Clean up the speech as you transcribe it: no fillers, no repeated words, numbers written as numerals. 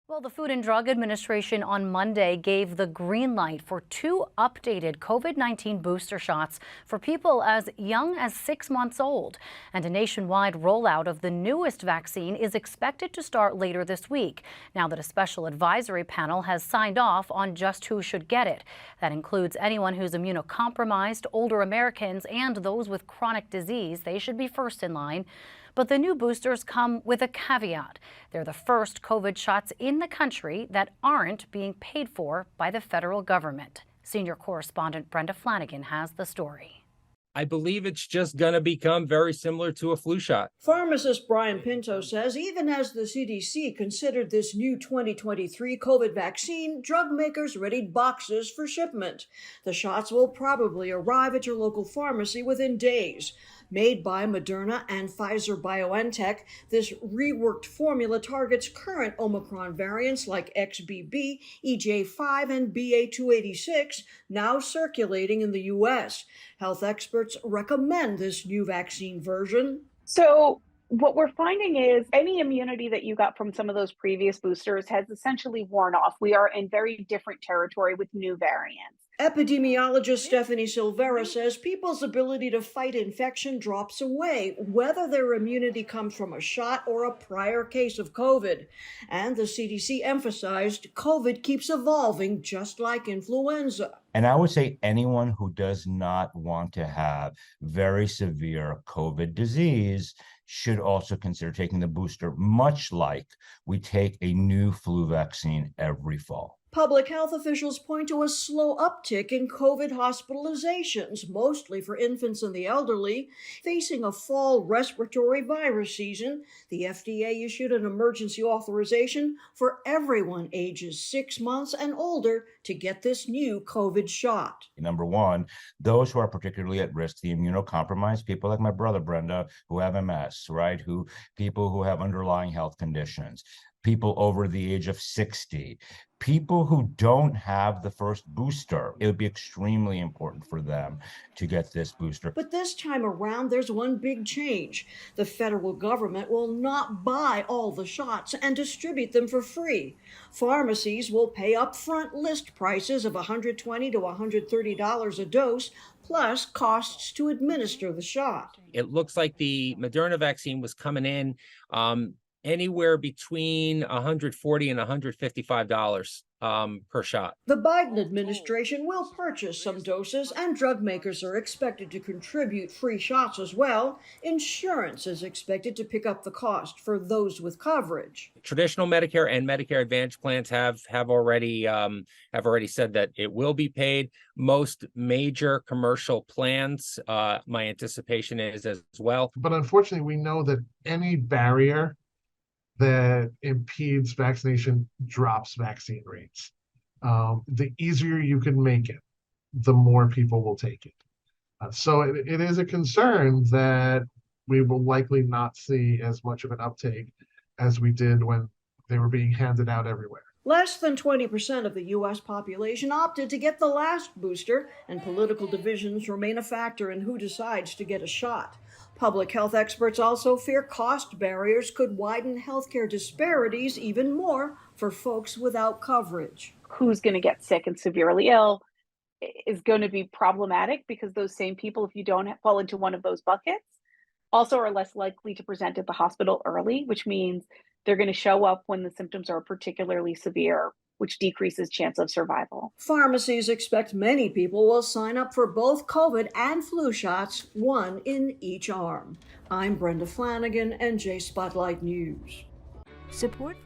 Well, the Food and Drug Administration on Monday gave the green light for two updated COVID-19 booster shots for people as young as 6 months old. And a nationwide rollout of the newest vaccine is expected to start later this week, now that a special advisory panel has signed off on just who should get it. That includes anyone who's immunocompromised, older Americans, and those with chronic disease. They should be first in line. But the new boosters come with a caveat. They're the first COVID shots in the country that aren't being paid for by the federal government. Senior correspondent Brenda Flanagan has the story. I believe it's just going to become very similar to a flu shot. Pharmacist Brian Pinto says even as the CDC considered this new 2023 COVID vaccine, drug makers readied boxes for shipment. The shots will probably arrive at your local pharmacy within days. Made by Moderna and Pfizer-BioNTech, this reworked formula targets current Omicron variants like XBB, EJ5, and BA286, now circulating in the U.S. Health experts recommend this new vaccine version. So what we're finding is any immunity that you got from some of those previous boosters has essentially worn off. We are in very different territory with new variants. Epidemiologist Stephanie Silvera says people's ability to fight infection drops away, whether their immunity comes from a shot or a prior case of COVID. And the CDC emphasized COVID keeps evolving just like influenza. And I would say anyone who does not want to have very severe COVID disease should also consider taking the booster, much like we take a new flu vaccine every fall. Public health officials point to a slow uptick in COVID hospitalizations, mostly for infants and the elderly. Facing a fall respiratory virus season, the FDA issued an emergency authorization for everyone ages 6 months and older to get this new COVID shot. Number one, those who are particularly at risk, the immunocompromised, people like my brother Brenda, who have MS, right? People who have underlying health conditions, people over the age of 60, people who don't have the first booster. It would be extremely important for them to get this booster. But this time around, there's one big change. The federal government will not buy all the shots and distribute them for free. Pharmacies will pay upfront list prices of $120 to $130 a dose, plus costs to administer the shot. It looks like the Moderna vaccine was coming in anywhere between $140 and $155 per shot. The Biden administration will purchase some doses, and drug makers are expected to contribute free shots as well. Insurance is expected to pick up the cost for those with coverage. Traditional Medicare and Medicare Advantage plans have already said that it will be paid. Most major commercial plans, my anticipation is as well. But unfortunately, we know that any barrier that impedes vaccination drops vaccine rates. The easier you can make it, the more people will take it. So it is a concern that we will likely not see as much of an uptake as we did when they were being handed out everywhere. Less than 20% of the U.S. population opted to get the last booster, and political divisions remain a factor in who decides to get a shot. Public health experts also fear cost barriers could widen healthcare disparities even more for folks without coverage. Who's going to get sick and severely ill is going to be problematic because those same people, if you don't fall into one of those buckets, also are less likely to present at the hospital early, which means they're going to show up when the symptoms are particularly severe, which decreases chance of survival. Pharmacies expect many people will sign up for both COVID and flu shots, one in each arm. I'm Brenda Flanagan, NJ Spotlight News. Support for